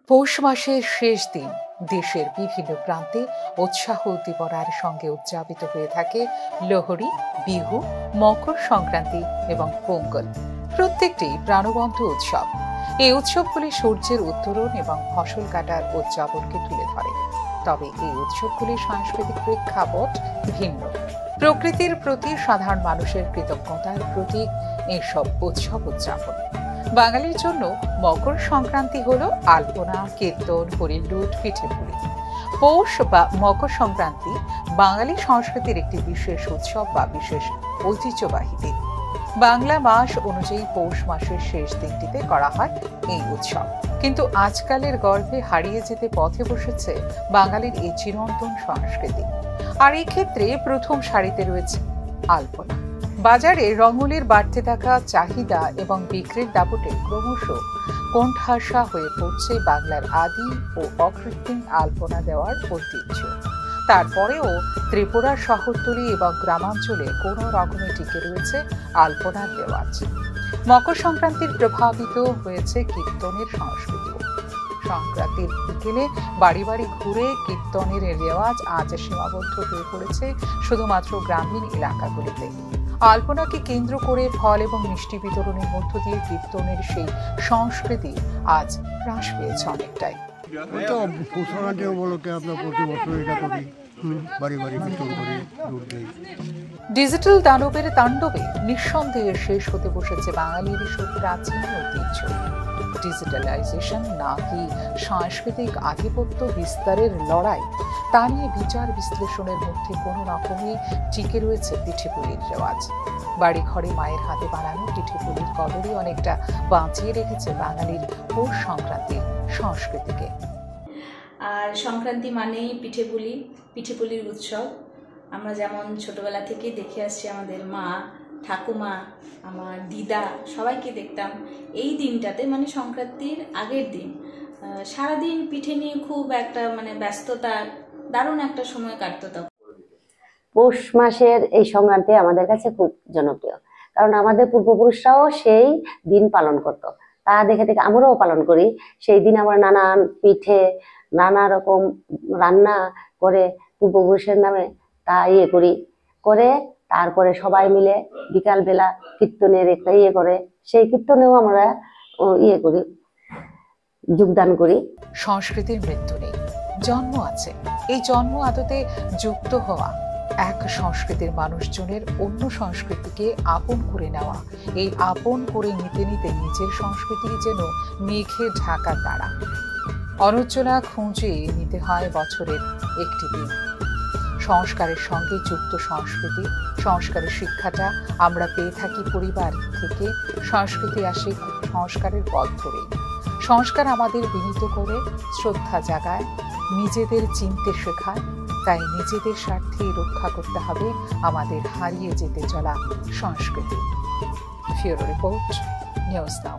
পৌষ মাসের শেষ দিন দেশের বিভিন্ন প্রান্তে উৎসাহ উদ্দীপনার সঙ্গে উদযাপিত হয়ে থাকে লোহড়ী, বিহু, মকর সংক্রান্তি এবং পোঙ্গল। প্রত্যেকটি প্রাণবন্ত উৎসব। এই উৎসবগুলি সূর্যের উত্তরণ এবং ফসল কাটার উদযাপনকে তুলে ধরে। তবে এই উৎসবগুলির সাংস্কৃতিক প্রেক্ষাপট ভিন্ন। প্রকৃতির প্রতি সাধারণ মানুষের কৃতজ্ঞতার প্রতীক এইসব উৎসব উদযাপন। বাঙালির জন্য মকর সংক্রান্তি হলো আলপনা, কীর্তন, হরিণ লুট, পিঠেপুলি। পৌষ বা মকর সংক্রান্তি বাঙালি সংস্কৃতির একটি বিশেষ উৎসব বা বিশেষ ঐতিহ্যবাহী দিন। বাংলা মাস অনুযায়ী পৌষ মাসের শেষ দিনটিতে করা হয় এই উৎসব। কিন্তু আজকালের গর্ভে হারিয়ে যেতে পথে বসেছে বাঙালির এই চিরন্তন সংস্কৃতি। আর এই ক্ষেত্রে প্রথম সারিতে রয়েছে আলপনা। বাজারে রঙুলির বাড়তে থাকা চাহিদা এবং বিক্রির দাপটে ক্রমশ কোণঠাসা হয়ে পড়ছে বাংলার আদি ও অকৃত্রিম আলপনা দেওয়ার ঐতিহ্য। তারপরেও ত্রিপুরার শহরতলি এবং গ্রামাঞ্চলে কোনো রকমে টিকে রয়েছে আলপনার রেওয়াজ। মকর সংক্রান্তির প্রভাবিত হয়েছে কীর্তনের সংস্কৃতিও। সংক্রান্তির বিকেলে বাড়ি বাড়ি ঘুরে কীর্তনের রেওয়াজ আজ সীমাবদ্ধ হয়ে পড়েছে শুধুমাত্র গ্রামীণ এলাকাগুলিতে। আলপনাকে কেন্দ্র করে ফল এবং মিষ্টি বিতরণের মধ্য দিয়ে কীর্তনের সেই সংস্কৃতি আজ হ্রাস পেয়েছে অনেকটাই। ডিজিটাল দানবের তাণ্ডবে নিঃসন্দেহে শেষ হতে বসেছে বাঙালির সেই প্রাচীন ঐতিহ্য। ডিজিটালাইজেশন নাকি সাংস্কৃতিক আধিপত্য বিস্তারের লড়াই, তা নিয়ে বিচার বিশ্লেষণের মধ্যে কোনো রকমে টিকে রয়েছে পিঠেপুলির রেওয়াজ। বাড়ি ঘরে মায়ের হাতে বানানো পিঠেপুলির কদরই অনেকটা বাঁচিয়ে রেখেছে বাঙালির পৌষ সংক্রান্তির সংস্কৃতিকে। আর সংক্রান্তি মানেই পিঠেপুলির উৎসব। আমরা যেমন ছোটবেলা থেকে দেখে আসছি, আমাদের মা, ঠাকুমা, আমার দিদা সবাইকে দেখতাম এই দিনটাতে, মানে সংক্রান্তির আগের দিন সারাদিন পিঠে নিয়ে খুব একটা ব্যস্ততা, দারুণ একটা সময় কাটতো তখন। পৌষ মাসের এই সংক্রান্তি আমাদের কাছে খুব জনপ্রিয়, কারণ আমাদের পূর্বপুরুষরাও সেই দিন পালন করত। তা দেখে দেখে আমরাও পালন করি। সেই দিন আমরা নানান পিঠে, নানা রকম রান্না করে পূর্বপুরুষের নামে তা করে তারপরে সবাই মিলে বিকালবেলা কীর্তনের একটা করে, সেই কীর্তনেও আমরা যোগদান করি। সংস্কৃতির মৃত্যু নেই, জন্ম আছে। এই জন্ম আদতে যুক্ত হওয়া, এক সংস্কৃতির মানুষজনের অন্য সংস্কৃতিকে আপন করে নেওয়া, এই আপন করে নিতে নিতে নিজের সংস্কৃতি যেন মেঘে ঢাকা তারা। অনুজ্জ্বলা খুঁজে নিতে হয় বছরের একটি দিন। সংস্কারের সঙ্গে যুক্ত সংস্কৃতি, সংস্কারের শিক্ষাটা আমরা পেয়ে থাকি পরিবার থেকে। সংস্কৃতি আসে সংস্কারের পথ ধরে। সংস্কার আমাদের বিনীত করে, শ্রদ্ধা জাগায়, নিজেদের চিনতে শেখায়। তাই নিজেদের স্বার্থেই রক্ষা করতে হবে আমাদের হারিয়ে যেতে চলা সংস্কৃতি। ফিউরো রিপোর্ট, নিউজ নাও।